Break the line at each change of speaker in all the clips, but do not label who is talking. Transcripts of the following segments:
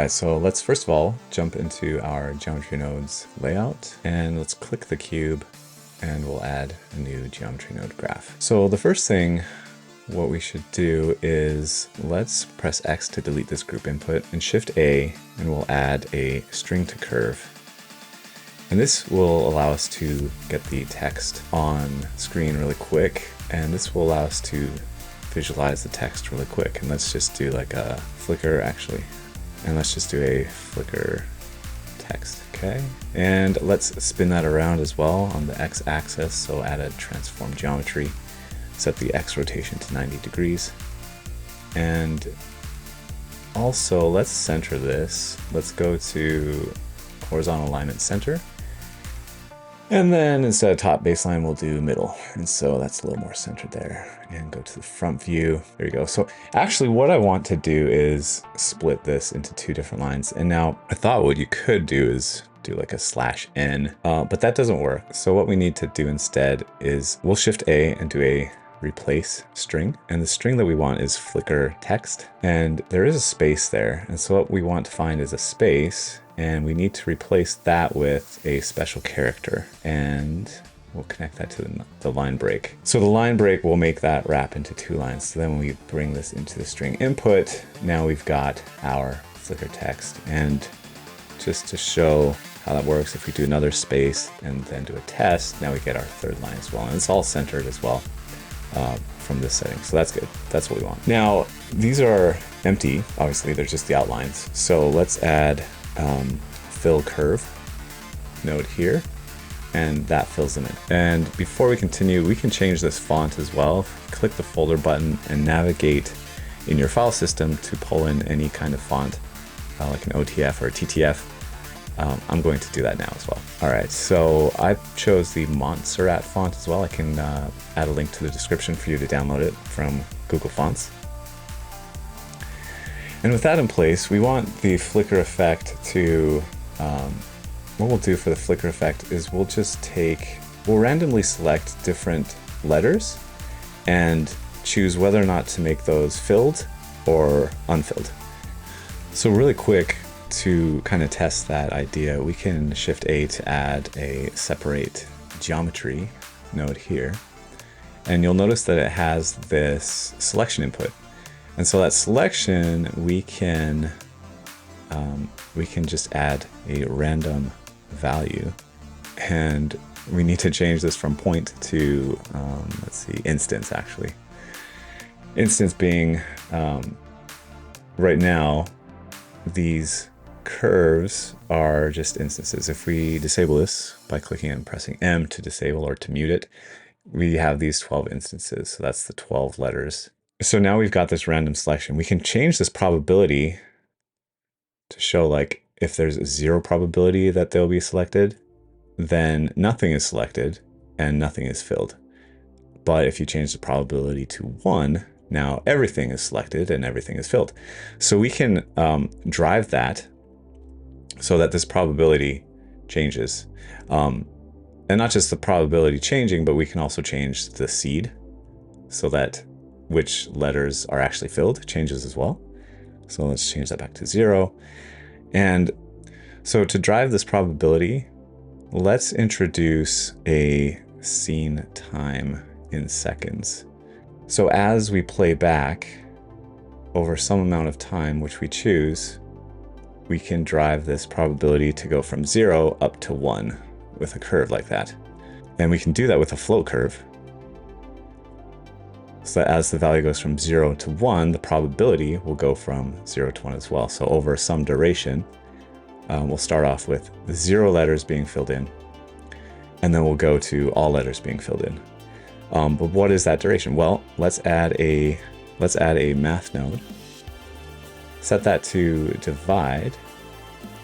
right, so let's first of all jump into our geometry nodes layout, and let's click the cube and we'll add a new geometry node graph. So the first thing what we should do is let's press X to delete this group input and Shift A, and we'll add a string to curve. And this will allow us to get the text on screen really quick, and this will allow us to visualize the text really quick. And let's just do like a flicker actually. And let's just do a flicker text, okay? And let's spin that around as well on the X axis. So add a transform geometry, set the X rotation to 90 degrees. And also let's center this. Let's go to horizontal alignment center. And then instead of top baseline, we'll do middle. And so that's a little more centered there. And go to the front view. There you go. So actually what I want to do is split this into two different lines. And now I thought what you could do is do like a /n, but that doesn't work. So what we need to do instead is we'll Shift A and do a replace string. And the string that we want is flicker text. And there is a space there. And so what we want to find is a space, and we need to replace that with a special character, and we'll connect that to the line break. So the line break will make that wrap into two lines. So then when we bring this into the string input, now we've got our flicker text. And just to show how that works, if we do another space and then do a test, now we get our third line as well. And it's all centered as well from this setting. So that's good. That's what we want. Now, these are empty. Obviously, they're just the outlines. So let's add fill curve node here, and that fills them in. And before we continue, we can change this font as well. Click the folder button and navigate in your file system to pull in any kind of font, like an OTF or a TTF. I'm going to do that now as well. All right, so I chose the Montserrat font as well. I can add a link to the description for you to download it from Google Fonts. And with that in place, we want the flicker effect to, what we'll do for the flicker effect is we'll randomly select different letters and choose whether or not to make those filled or unfilled. So really quick, to kind of test that idea, we can Shift A to add a separate geometry node here. And you'll notice that it has this selection input. And so that selection, we can just add a random value, and we need to change this from point to, let's see, instance actually. Instance being, right now, these curves are just instances. If we disable this by clicking and pressing M to disable or to mute it, we have these 12 instances. So that's the 12 letters. So now we've got this random selection. We can change this probability to show, like, if there's a 0 probability that they'll be selected, then nothing is selected and nothing is filled. But if you change the probability to 1, now everything is selected and everything is filled. So we can drive that so that this probability changes. And not just the probability changing, but we can also change the seed so that which letters are actually filled changes as well. So let's change that back to 0. And so to drive this probability, let's introduce a scene time in seconds. So as we play back over some amount of time, which we choose, we can drive this probability to go from 0 up to 1 with a curve like that. And we can do that with a float curve. So that as the value goes from 0 to 1, the probability will go from 0 to 1 as well. So over some duration, we'll start off with 0 letters being filled in, and then we'll go to all letters being filled in. But what is that duration? Well, let's add a math node, set that to divide,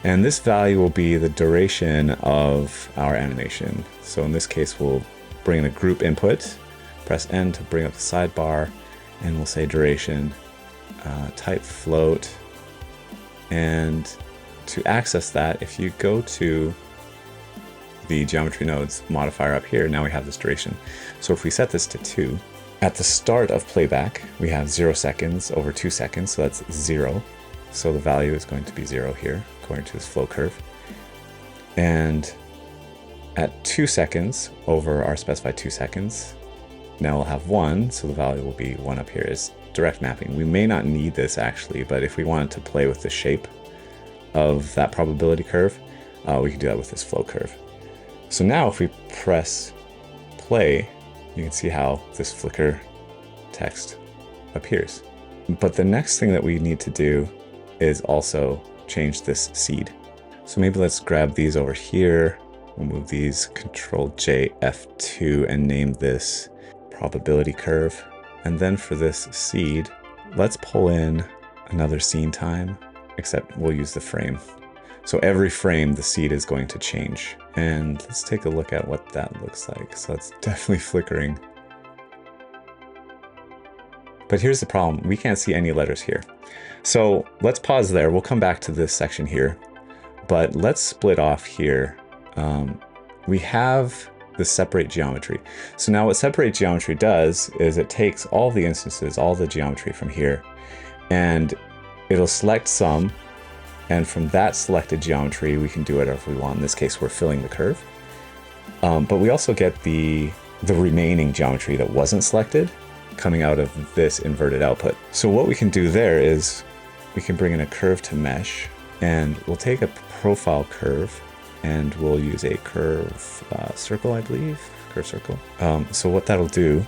and this value will be the duration of our animation. So in this case, we'll bring in a group input, press N to bring up the sidebar, and we'll say duration, type float. And to access that, if you go to the geometry nodes modifier up here, now we have this duration. So if we set this to 2, at the start of playback, we have 0 seconds over 2 seconds, so that's 0. So the value is going to be 0 here, according to this flow curve. And at 2 seconds, over our specified 2 seconds, now we'll have 1, so the value will be 1 up here is direct mapping. We may not need this actually, but if we wanted to play with the shape of that probability curve, we can do that with this flow curve. So now if we press play, you can see how this flicker text appears. But the next thing that we need to do is also change this seed. So maybe let's grab these over here. We'll move these, Control J, F2, and name this probability curve. And then for this seed, let's pull in another scene time, except we'll use the frame. So every frame, the seed is going to change. And let's take a look at what that looks like. So it's definitely flickering. But here's the problem. We can't see any letters here. So let's pause there. We'll come back to this section here. But let's split off here. We have the separate geometry. So now what separate geometry does is it takes all the instances, all the geometry from here, and it'll select some. And from that selected geometry, we can do whatever we want. In this case, we're filling the curve. But we also get the remaining geometry that wasn't selected coming out of this inverted output. So what we can do there is we can bring in a curve to mesh, and we'll take a profile curve and we'll use a curve circle, I believe, curve circle. So what that'll do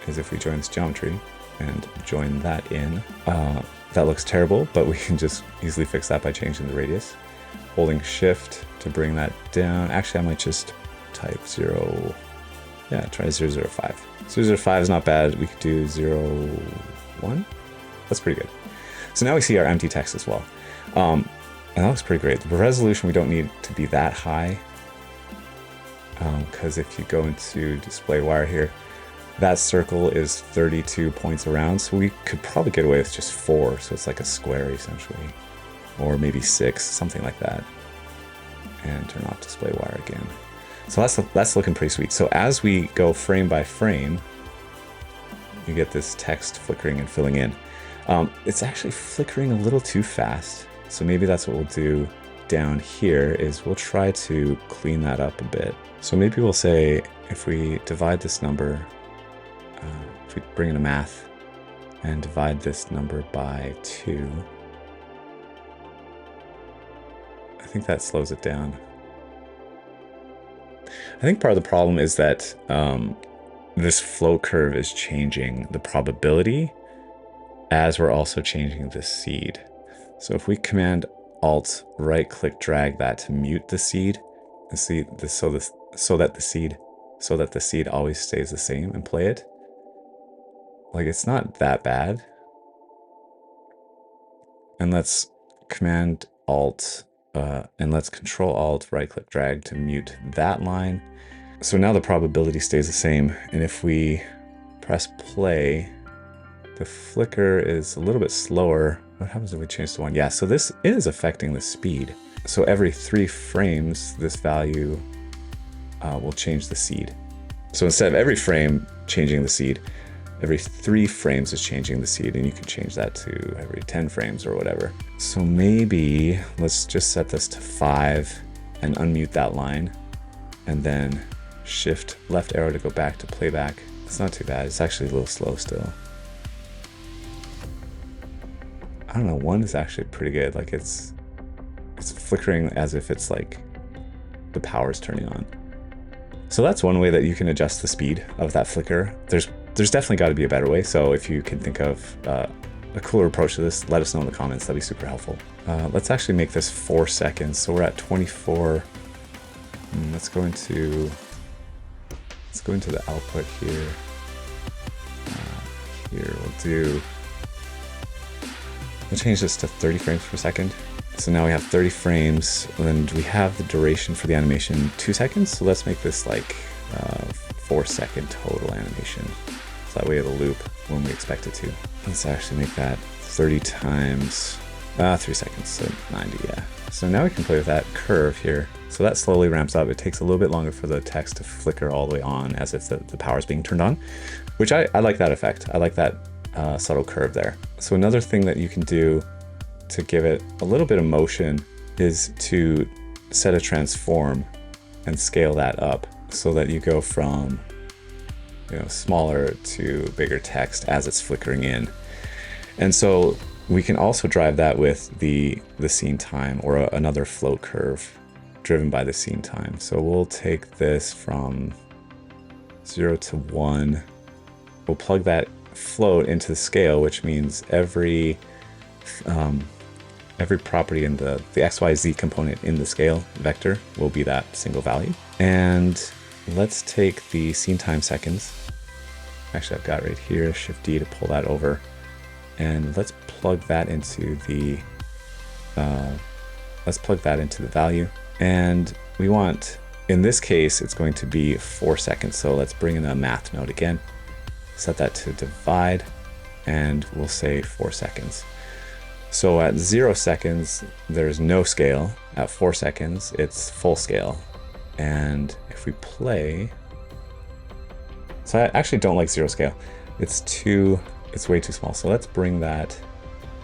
is if we join this geometry and join that in, that looks terrible, but we can just easily fix that by changing the radius. Holding shift to bring that down. Actually, I might just type 0. Yeah, try 005. 005 is not bad. We could do 01. That's pretty good. So now we see our empty text as well. And that looks pretty great. The resolution, we don't need to be that high. Because if you go into display wire here, that circle is 32 points around. So we could probably get away with just 4. So it's like a square essentially. Or maybe 6, something like that. And turn off display wire again. So that's looking pretty sweet. So as we go frame by frame, you get this text flickering and filling in. It's actually flickering a little too fast. So maybe that's what we'll do down here is we'll try to clean that up a bit. So maybe we'll say if we divide this number, if we bring in a math and divide this number by 2, I think that slows it down. I think part of the problem is that this flow curve is changing the probability as we're also changing the seed. So if we Command Alt right click drag that to mute the seed, and see this so that the seed always stays the same and play it. Like it's not that bad. And let's Command Alt and let's Control Alt right click drag to mute that line. So now the probability stays the same, and if we press play, the flicker is a little bit slower. What happens if we change to 1? Yeah, so this is affecting the speed. So every 3 frames, this value will change the seed. So instead of every frame changing the seed, every 3 frames is changing the seed, and you can change that to every 10 frames or whatever. So maybe let's just set this to 5 and unmute that line, and then shift left arrow to go back to playback. It's not too bad. It's actually a little slow still. I don't know, 1 is actually pretty good. Like it's flickering as if it's like the power's turning on. So that's one way that you can adjust the speed of that flicker. There's definitely got to be a better way. So if you can think of a cooler approach to this, let us know in the comments. That'd be super helpful. Let's actually make this 4 seconds. So we're at 24. Let's go into the output here. We'll change this to 30 frames per second. So now we have 30 frames, and we have the duration for the animation 2 seconds. So let's make this like 4-second total animation. So that way it'll loop when we expect it to. Let's actually make that 30 times 3 seconds, so 90, yeah. So now we can play with that curve here. So that slowly ramps up. It takes a little bit longer for the text to flicker all the way on as if the power is being turned on, which I like that effect. I like that subtle curve there. So another thing that you can do to give it a little bit of motion is to set a transform and scale that up so that you go from smaller to bigger text as it's flickering in. And so we can also drive that with the scene time, or another float curve driven by the scene time. So we'll take this from 0 to 1. We'll plug that float into the scale, which means every property in the XYZ component in the scale vector will be that single value. And let's take the scene time seconds. Actually, I've got it right here, Shift D to pull that over. And let's plug that into the value. And we want, in this case, it's going to be 4 seconds. So let's bring in a math node again, set that to divide, and we'll say 4 seconds. So at 0 seconds, there's no scale. At 4 seconds, it's full scale. And if we play, so I actually don't like 0 scale. It's way too small. So let's bring that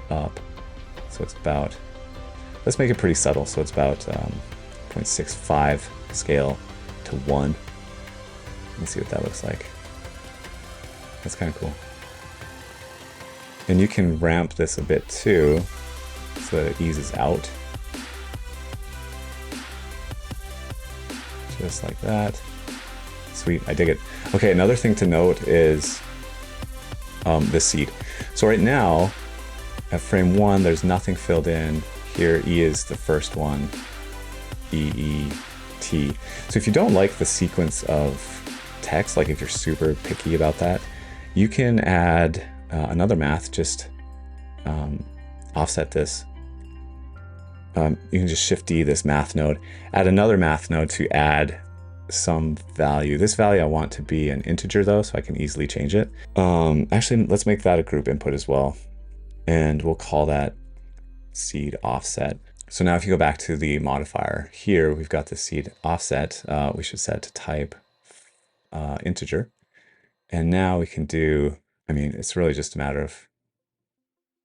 up. So it's about, let's make it pretty subtle. So it's about 0.65 scale to 1. Let's see what that looks like. That's kind of cool. And you can ramp this a bit too, so that it eases out. Just like that. Sweet, I dig it. Okay, another thing to note is this seed. So right now, at frame 1, there's nothing filled in. Here, E is the first one, E, E, T. So if you don't like the sequence of text, like if you're super picky about that, you can add another math, just offset this. You can just Shift D this math node, add another math node to add some value. This value I want to be an integer though, so I can easily change it. Actually, let's make that a group input as well. And we'll call that seed offset. So now if you go back to the modifier here, we've got the seed offset. We should set to type integer. And now we can do, I mean, it's really just a matter of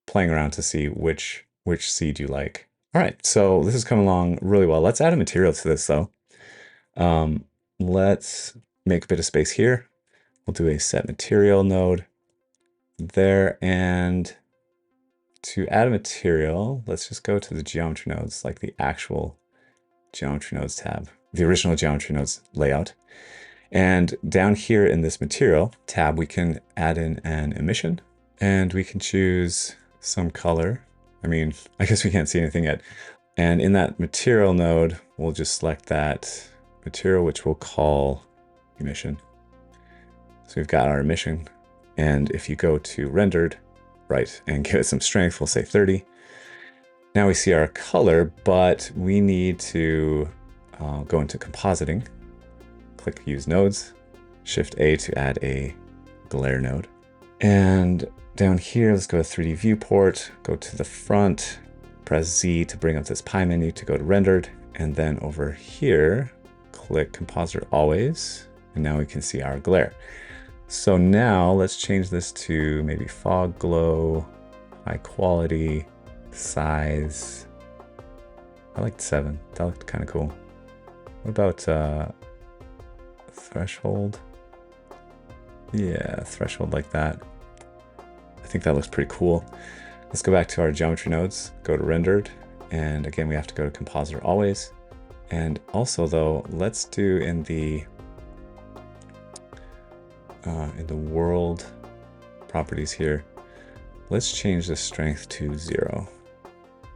playing around to see which seed you like. All right, so this is coming along really well. Let's add a material to this though. Let's make a bit of space here. We'll do a set material node there, and to add a material, let's just go to the geometry nodes, like the actual geometry nodes tab, the original geometry nodes layout. And down here in this material tab, we can add in an emission, and we can choose some color. I mean, I guess we can't see anything yet. And in that material node, we'll just select that material, which we'll call emission. So we've got our emission. And if you go to rendered, right, and give it some strength, we'll say 30. Now we see our color, but we need to go into compositing. Click use nodes, Shift A to add a glare node. And down here, let's go to 3D viewport, go to the front, press Z to bring up this pie menu to go to rendered. And then over here, click compositor always. And now we can see our glare. So now let's change this to maybe fog glow, high quality, size. I liked 7, that looked kind of cool. What about threshold? Yeah, threshold like that. I think that looks pretty cool. Let's go back to our geometry nodes, go to rendered, and again we have to go to compositor always. And also though, let's do in the world properties here, let's change the strength to 0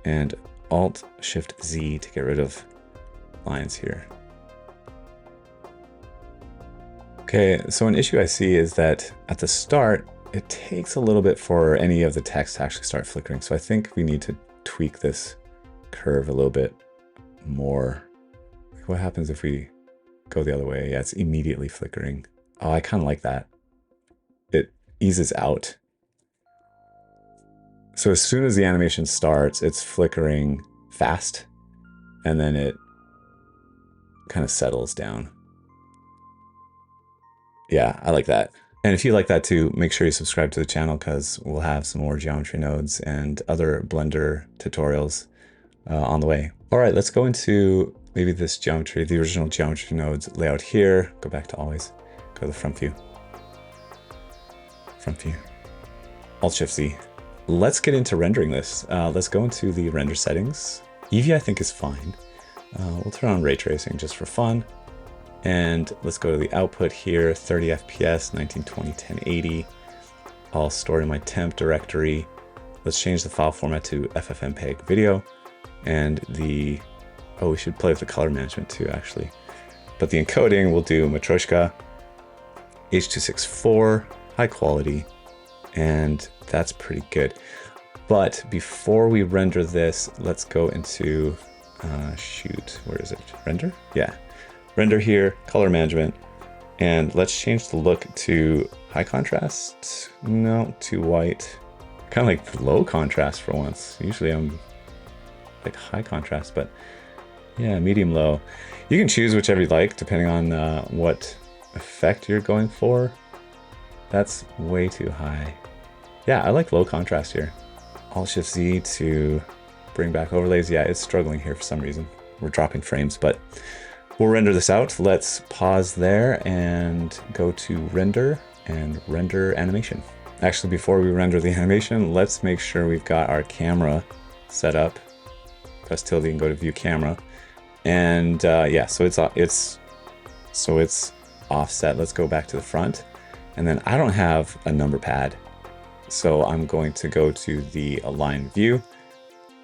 and Alt Shift Z to get rid of lines here. Okay, so an issue I see is that at the start, it takes a little bit for any of the text to actually start flickering. So I think we need to tweak this curve a little bit more. What happens if we go the other way? Yeah, it's immediately flickering. Oh, I kind of like that. It eases out. So as soon as the animation starts, it's flickering fast, and then it kind of settles down. Yeah, I like that. And if you like that too, make sure you subscribe to the channel because we'll have some more geometry nodes and other Blender tutorials on the way. All right, let's go into maybe this geometry, the original geometry nodes layout here. Go back to always, go to the front view. Front view. Alt-Shift-Z. Let's get into rendering this. Let's go into the render settings. Eevee I think is fine. We'll turn on ray tracing just for fun. And let's go to the output here, 30 FPS, 1920, 1080. I'll store in my temp directory. Let's change the file format to FFmpeg video. And we should play with the color management too, actually. But the encoding, we'll do Matryoshka, H.264, high quality, and that's pretty good. But before we render this, let's go into, where is it? Render? Yeah. Render here, color management, and let's change the look to high contrast. No, to white. Kind of like low contrast for once. Usually I'm like high contrast, but yeah, medium low. You can choose whichever you like depending on what effect you're going for. That's way too high. Yeah, I like low contrast here. Alt-Shift-Z to bring back overlays. Yeah, it's struggling here for some reason. We're dropping frames, but we'll render this out. Let's pause there and go to render and render animation. Actually, before we render the animation, let's make sure we've got our camera set up. Press tilde and go to view camera. And yeah, so it's offset. Let's go back to the front. And then I don't have a number pad. So I'm going to go to the align view,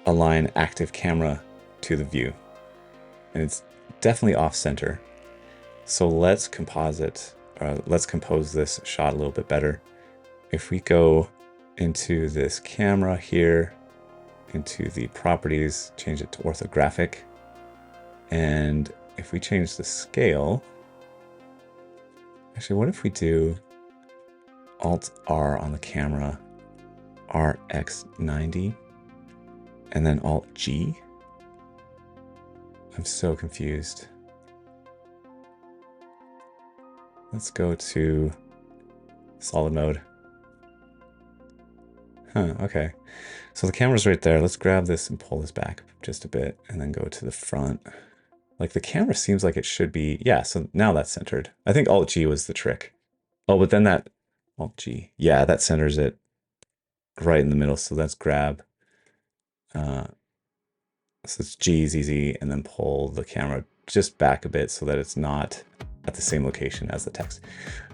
align active camera to the view. And it's definitely off center. So let's compose this shot a little bit better. If we go into this camera here, into the properties, change it to orthographic. And if we change the scale, actually, what if we do Alt R on the camera, RX90, and then Alt G? I'm so confused. Let's go to solid mode. Okay. So the camera's right there. Let's grab this and pull this back just a bit and then go to the front. Like the camera seems like it should be, yeah, so now that's centered. I think Alt G was the trick. Oh, but then that, Alt G, yeah, that centers it right in the middle. So let's grab, so it's G, ZZ, and then pull the camera just back a bit so that it's not at the same location as the text.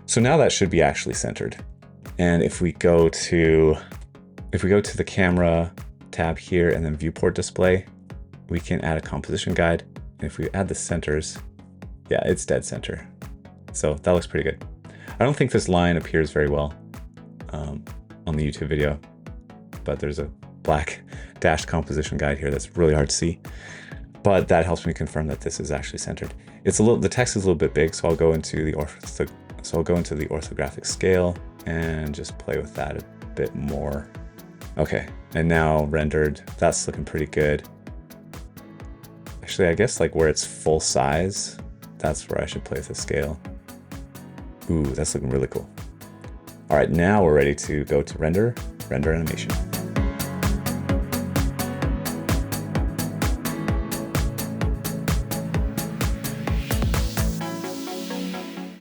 So now that should be actually centered. And if we go to the camera tab here and then viewport display, we can add a composition guide. And if we add the centers, yeah, it's dead center. So that looks pretty good. I don't think this line appears very well on the YouTube video, but there's a black dashed composition guide here that's really hard to see. But that helps me confirm that this is actually centered. The text is a little bit big, so I'll go into the orthographic scale and just play with that a bit more. Okay, and now rendered, that's looking pretty good. Actually, I guess like where it's full size, that's where I should play with the scale. Ooh, that's looking really cool. All right, now we're ready to go to render animation.